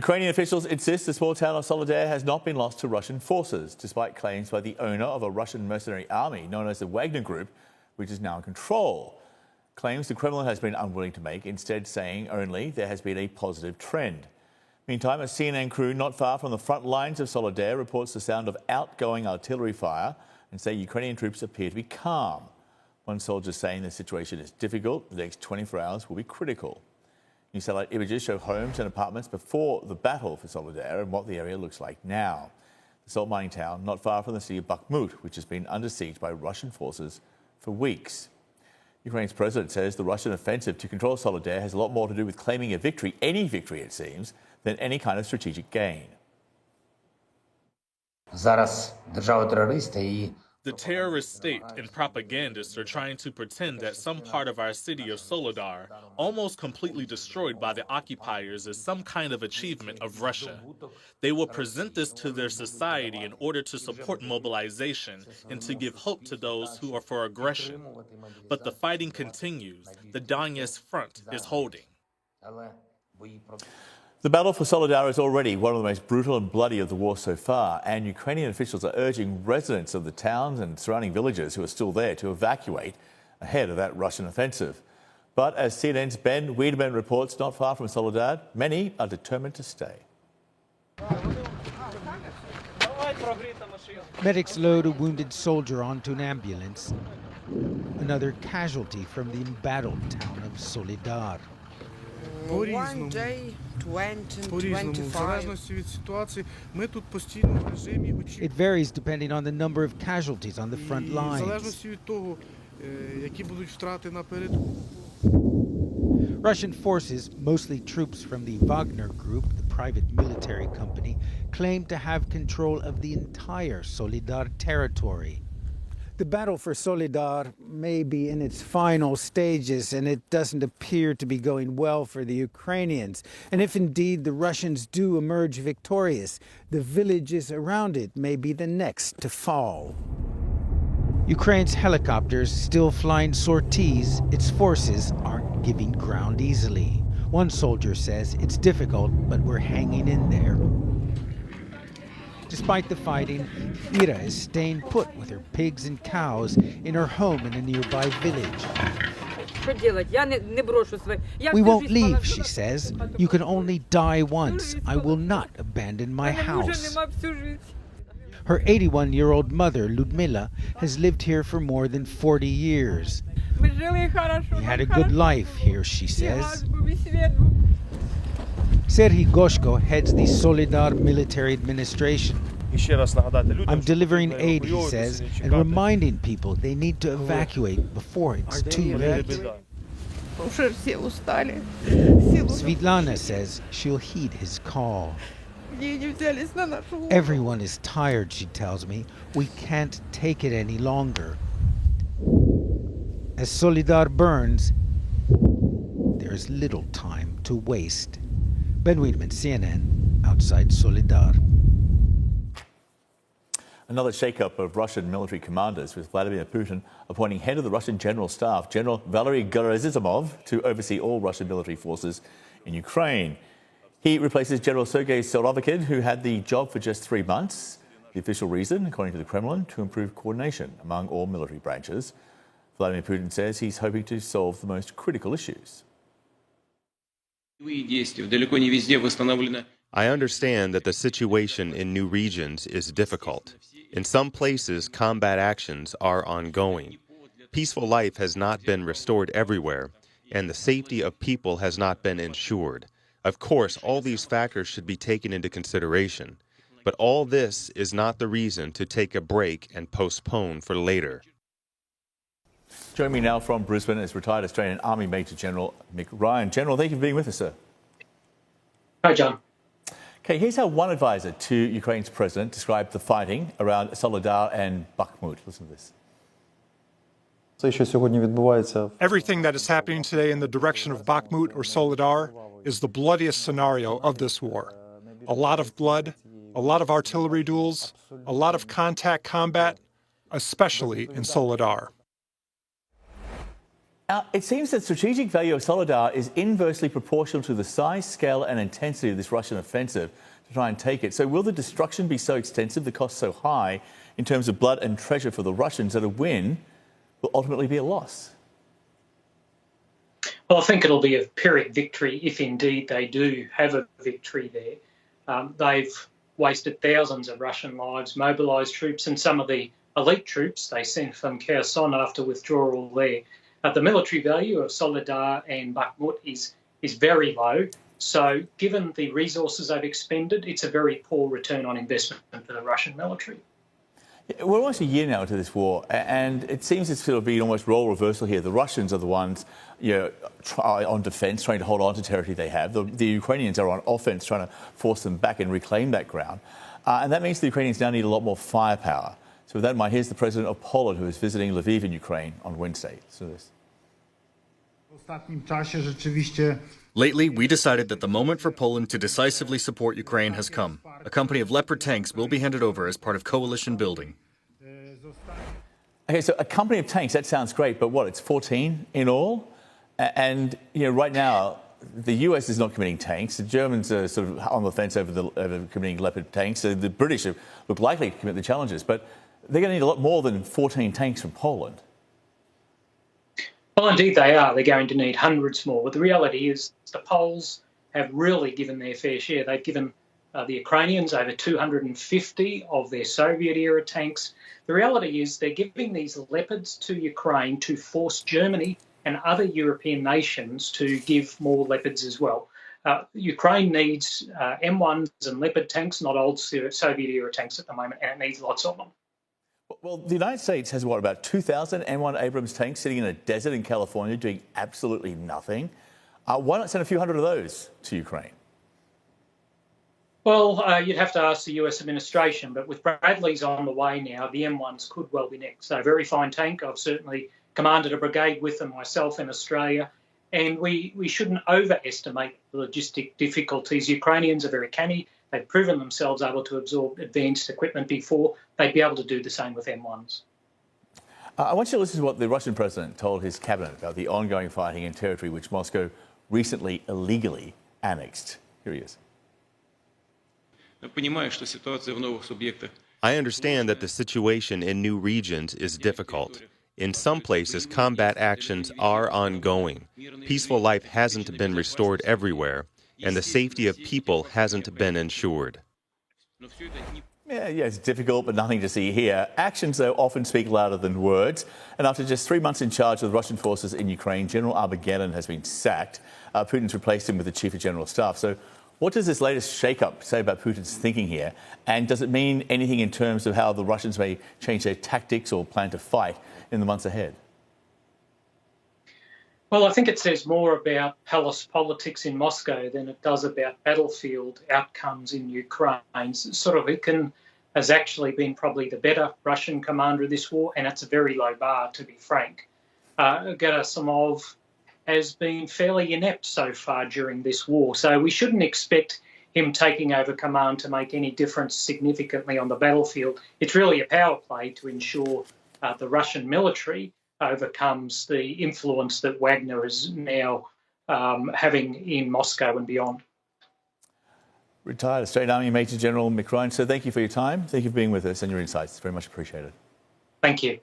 Ukrainian officials insist the small town of Soledar has not been lost to Russian forces, despite claims by the owner of a Russian mercenary army known as the Wagner Group, which is now in control. Claims the Kremlin has been unwilling to make, instead saying only there has been a positive trend. Meantime, a CNN crew not far from the front lines of Soledar reports the sound of outgoing artillery fire and say Ukrainian troops appear to be calm. One soldier saying the situation is difficult, the next 24 hours will be critical. New satellite images show homes and apartments before the battle for Soledar and what the area looks like now. The salt mining town not far from the city of Bakhmut, which has been under siege by Russian forces for weeks. Ukraine's president says the Russian offensive to control Soledar has a lot more to do with claiming a victory, any victory it seems, than any kind of strategic gain. Зараз держава-терориста і The terrorist state and propagandists are trying to pretend that some part of our city of Soledar, almost completely destroyed by the occupiers, is some kind of achievement of Russia. They will present this to their society in order to support mobilization and to give hope to those who are for aggression. But the fighting continues. The Donetsk front is holding. The battle for Soledar is already one of the most brutal and bloody of the war so far, and Ukrainian officials are urging residents of the towns and surrounding villages who are still there to evacuate ahead of that Russian offensive. But as CNN's Ben Wiedemann reports, not far from Soledar, many are determined to stay. Medics load a wounded soldier onto an ambulance, another casualty from the embattled town of Soledar. One day, 20, 25. It varies depending on the number of casualties on the front lines. Russian forces, mostly troops from the Wagner Group, the private military company, claim to have control of the entire Soledar territory. The battle for Soledar may be in its final stages, and it doesn't appear to be going well for the Ukrainians. And if indeed the Russians do emerge victorious, the villages around it may be the next to fall. Ukraine's helicopters still flying sorties. Its forces aren't giving ground easily. One soldier says it's difficult, but we're hanging in there. Despite the fighting, Ira is staying put with her pigs and cows in her home in a nearby village. We won't leave, she says. You can only die once. I will not abandon my house. Her 81-year-old mother, Ludmila, has lived here for more than 40 years. We had a good life here, she says. Serhiy Goshko heads the Soledar military administration. I'm delivering aid, he says, and reminding people they need to evacuate before it's too late. Svitlana says she'll heed his call. Everyone is tired, she tells me. We can't take it any longer. As Soledar burns, there's little time to waste. Ben Wiedemann, CNN, outside Soledar. Another shake-up of Russian military commanders, with Vladimir Putin appointing head of the Russian General Staff, General Valery Gerasimov, to oversee all Russian military forces in Ukraine. He replaces General Sergei Surovikin, who had the job for just 3 months. The official reason, according to the Kremlin, to improve coordination among all military branches. Vladimir Putin says he's hoping to solve the most critical issues. I understand that the situation in new regions is difficult. In some places, combat actions are ongoing. Peaceful life has not been restored everywhere, and the safety of people has not been ensured. Of course, all these factors should be taken into consideration, but all this is not the reason to take a break and postpone for later. Joining me now from Brisbane is retired Australian Army Major General Mick Ryan. General, thank you for being with us, sir. Hi, John. Okay, here's how one advisor to Ukraine's president described the fighting around Soledar and Bakhmut. Listen to this. Everything that is happening today in the direction of Bakhmut or Soledar is the bloodiest scenario of this war. A lot of blood, a lot of artillery duels, a lot of contact combat, especially in Soledar. It seems that strategic value of Soledar is inversely proportional to the size, scale and intensity of this Russian offensive to try and take it. So will the destruction be so extensive, the cost so high in terms of blood and treasure for the Russians that a win will ultimately be a loss? Well, I think it'll be a Pyrrhic victory if indeed they do have a victory there. They've wasted thousands of Russian lives, mobilised troops, and some of the elite troops they sent from Kherson after withdrawal there. The military value of Soledar and Bakhmut is very low. So given the resources they've expended, it's a very poor return on investment for the Russian military. We're almost a year now into this war, and it seems it's sort of been almost role reversal here. The Russians are the ones, on defence, trying to hold on to territory they have. The Ukrainians are on offence, trying to force them back and reclaim that ground. And that means the Ukrainians now need a lot more firepower. So with that in mind, here's the president of Poland, who is visiting Lviv in Ukraine on Wednesday. So this. Lately, we decided that the moment for Poland to decisively support Ukraine has come. A company of Leopard tanks will be handed over as part of coalition building. Okay, so a company of tanks, that sounds great, but what, it's 14 in all? And, right now, the US is not committing tanks. The Germans are sort of on the fence over committing Leopard tanks. So the British look likely to commit the challenges, but they're going to need a lot more than 14 tanks from Poland. Well, indeed they are. They're going to need hundreds more. But the reality is the Poles have really given their fair share. They've given the Ukrainians over 250 of their Soviet-era tanks. The reality is they're giving these Leopards to Ukraine to force Germany and other European nations to give more Leopards as well. Ukraine needs M1s and Leopard tanks, not old Soviet-era tanks at the moment, and it needs lots of them. Well, the United States has, about 2,000 M1 Abrams tanks sitting in a desert in California doing absolutely nothing. Why not send a few hundred of those to Ukraine? Well, you'd have to ask the US administration, but with Bradleys on the way now, the M1s could well be next. So, very fine tank. I've certainly commanded a brigade with them myself in Australia, and we shouldn't overestimate the logistic difficulties. Ukrainians are very canny. They've proven themselves able to absorb advanced equipment before. They'd be able to do the same with M1s. I want you to listen to what the Russian president told his cabinet about the ongoing fighting in territory which Moscow recently illegally annexed. Here he is. I understand that the situation in new regions is difficult. In some places, combat actions are ongoing. Peaceful life hasn't been restored everywhere, and the safety of people hasn't been ensured. Yeah, it's difficult, but nothing to see here. Actions, though, often speak louder than words. And after just 3 months in charge of the Russian forces in Ukraine, General Armageddon has been sacked. Putin's replaced him with the Chief of General Staff. So what does this latest shake-up say about Putin's thinking here? And does it mean anything in terms of how the Russians may change their tactics or plan to fight in the months ahead? Well, I think it says more about palace politics in Moscow than it does about battlefield outcomes in Ukraine. Sorokin has actually been probably the better Russian commander of this war, and it's a very low bar, to be frank. Gerasimov has been fairly inept so far during this war, so we shouldn't expect him taking over command to make any difference significantly on the battlefield. It's really a power play to ensure the Russian military overcomes the influence that Wagner is now having in Moscow and beyond. Retired Australian Army Major General Mick Ryan, so thank you for your time. Thank you for being with us and your insights. It's very much appreciated. Thank you.